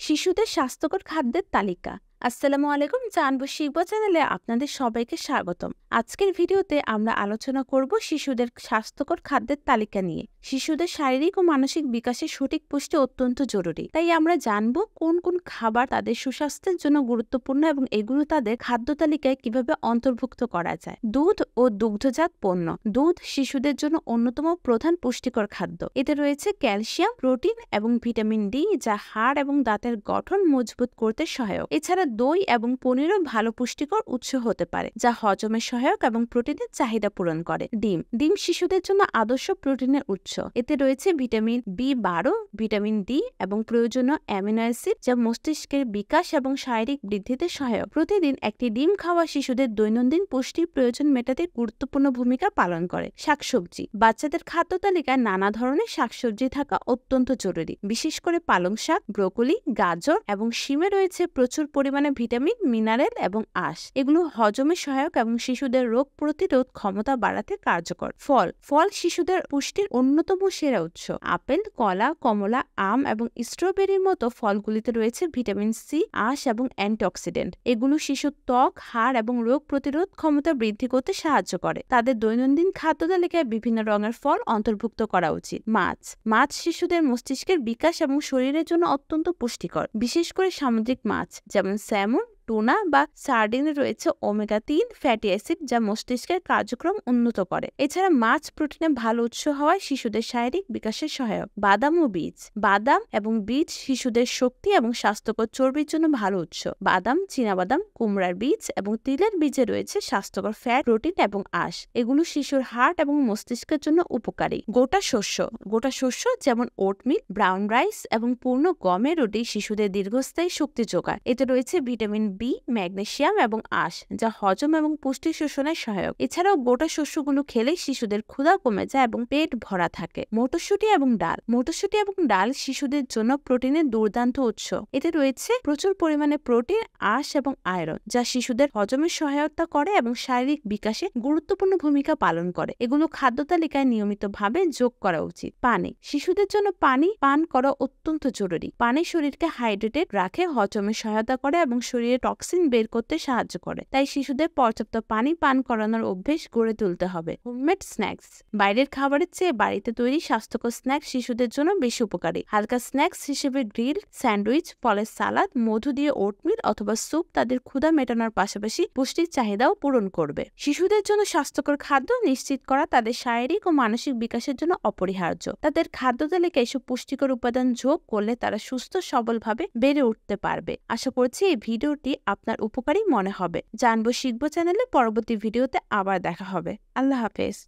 শিশুদের স্বাস্থ্যকর খাদ্যের তালিকা। আসসালামু আলাইকুম, জানবো শিখবো চ্যানেলে আপনাদের সবাইকে স্বাগতম। আজকের ভিডিওতে আমরা আলোচনা করব শিশুদের স্বাস্থ্যকর খাদ্যের তালিকা নিয়ে। শিশুদের শারীরিক ও মানসিক বিকাশে সঠিক পুষ্টি অত্যন্ত জরুরি, তাই আমরা জানবো কোন কোন খাবার তাদের সুস্বাস্থ্যের জন্য গুরুত্বপূর্ণ এবং এগুলো তাদের খাদ্য তালিকায় কিভাবে অন্তর্ভুক্ত করা যায়। দুধ ও দুগ্ধজাত পণ্য। দুধ শিশুদের জন্য অন্যতম প্রধান পুষ্টিকর খাদ্য। এতে রয়েছে ক্যালসিয়াম, প্রোটিন এবং ভিটামিন ডি, যা হাড় এবং দাঁতের গঠন মজবুত করতে সহায়ক। এছাড়া দই এবং পনিরও ভালো পুষ্টিকর উৎস হতে পারে, যা হজমে সহায়ক এবং প্রোটিনের চাহিদা পূরণ করে। ডিম। ডিম শিশুদের জন্য আদর্শ প্রোটিনের উৎস। এতে রয়েছে ভিটামিন বি12, ভিটামিন ডি এবং প্রয়োজনীয় অ্যামিনো অ্যাসিড, যা মস্তিষ্কের বিকাশ এবং শারীরিক বৃদ্ধিতে সহায়ক। প্রতিদিন একটি ডিম খাওয়া শিশুদের দৈনন্দিন পুষ্টির প্রয়োজন মেটাতে গুরুত্বপূর্ণ ভূমিকা পালন করে। শাকসবজি। বাচ্চাদের খাদ্য তালিকায় নানা ধরনের শাকসবজি থাকা অত্যন্ত জরুরি। বিশেষ করে পালং শাক, ব্রোকলি, গাজর এবং শিমে রয়েছে প্রচুর পরিমাণে ভিটামিন, মিনারেল এবং আঁশ। এগুলো হজমে সহায়ক এবং শিশুদের রোগ প্রতিরোধ ক্ষমতা বাড়াতে কার্যকর। ফল। ফল শিশুদের পুষ্টির অন্যতম সেরা উৎস। আপেল, কলা, কমলা, আম এবং স্ট্রবেরির মতো ফলগুলিতে রয়েছে ভিটামিন সি, আঁশ এবং অ্যান্টিঅক্সিডেন্ট। এগুলো শিশুর ত্বক, হাড় এবং রোগ প্রতিরোধ ক্ষমতা বৃদ্ধি করতে সাহায্য করে। তাদের দৈনন্দিন খাদ্য তালিকায় বিভিন্ন রঙের ফল অন্তর্ভুক্ত করা উচিত। মাছ। মাছ শিশুদের মস্তিষ্কের বিকাশ এবং শরীরের জন্য অত্যন্ত পুষ্টিকর। বিশেষ করে সামুদ্রিক মাছ যেমন স্যামন, টুনা বা সার্ডিনে রয়েছে ওমেগা-3 ফ্যাটি অ্যাসিড, যা মস্তিষ্কের কার্যক্রম উন্নত করে। এছাড়া মাছ প্রোটিনের ভালো উৎস হওয়ায় শিশুদের শারীরিক বিকাশে সহায়ক। বাদাম ও বীজ। বাদাম এবং বীজ শিশুদের শক্তি এবং স্বাস্থ্যকর চর্বির জন্য ভালো উৎস। বাদাম, চীনাবাদাম, কুমড়ার বীজ এবং তিলের বীজে রয়েছে স্বাস্থ্যকর ফ্যাট, প্রোটিন এবং আঁশ। এগুলো শিশুর হার্ট এবং মস্তিষ্কের জন্য উপকারী। গোটা শস্য। গোটা শস্য যেমন ওটমিল, ব্রাউন রাইস এবং পূর্ণ গমের রুটি শিশুদের দীর্ঘস্থায়ী শক্তি যোগায়। এতে রয়েছে ভিটামিন বি, ম্যাগনেসিয়াম এবং আঁশ, যা হজম এবং পুষ্টি শোষণে সহায়ক। এছাড়াও গোটা শস্যগুলো খেলে শিশুদের ক্ষুধা কমে যায় এবং পেট ভরা থাকে। মটরশুঁটি এবং ডাল। মটরশুঁটি এবং ডাল শিশুদের জন্য প্রোটিনের দুর্দান্ত উৎস। এতে রয়েছে প্রচুর পরিমাণে প্রোটিন, আঁশ এবং আয়রন, যা শিশুদের হজমে সহায়তা করে এবং শারীরিক বিকাশে গুরুত্বপূর্ণ ভূমিকা পালন করে। এগুলো খাদ্য তালিকায় নিয়মিতভাবে যোগ করা উচিত। পানি। শিশুদের জন্য পানি পান করা অত্যন্ত জরুরি। পানি শরীরকে হাইড্রেটেড রাখে, হজমে সহায়তা করে এবং শরীরে টক্সিন বের করতে সাহায্য করে। তাই শিশুদের পর্যাপ্ত পানি পান করানোর অভ্যেস গড়ে তুলতে হবে। Homemade snacks. বাইরের খাবারের চেয়ে বাড়িতে তৈরি স্বাস্থ্যকর স্ন্যাক্স শিশুদের জন্য বেশি উপকারী। হালকা স্ন্যাক্স হিসেবে গ্রিল, স্যান্ডউইচ, ফলের সালাদ, মধু দিয়ে ওটমিল অথবা স্যুপ তাদের ক্ষুধা মেটানোর পাশাপাশি পুষ্টির চাহিদাও পূরণ করবে। শিশুদের জন্য স্বাস্থ্যকর খাদ্য নিশ্চিত করা তাদের শারীরিক ও মানসিক বিকাশের জন্য অপরিহার্য। তাদের খাদ্য তালিকায় এসব পুষ্টিকর উপাদান যোগ করলে তারা সুস্থ সবলভাবে বেড়ে উঠতে পারবে। আশা করছি এই ভিডিওটি আপনার উপকারী মনে হবে। জানবো শিখবো চ্যানেলে পরবর্তী ভিডিওতে আবার দেখা হবে। আল্লাহ হাফেজ।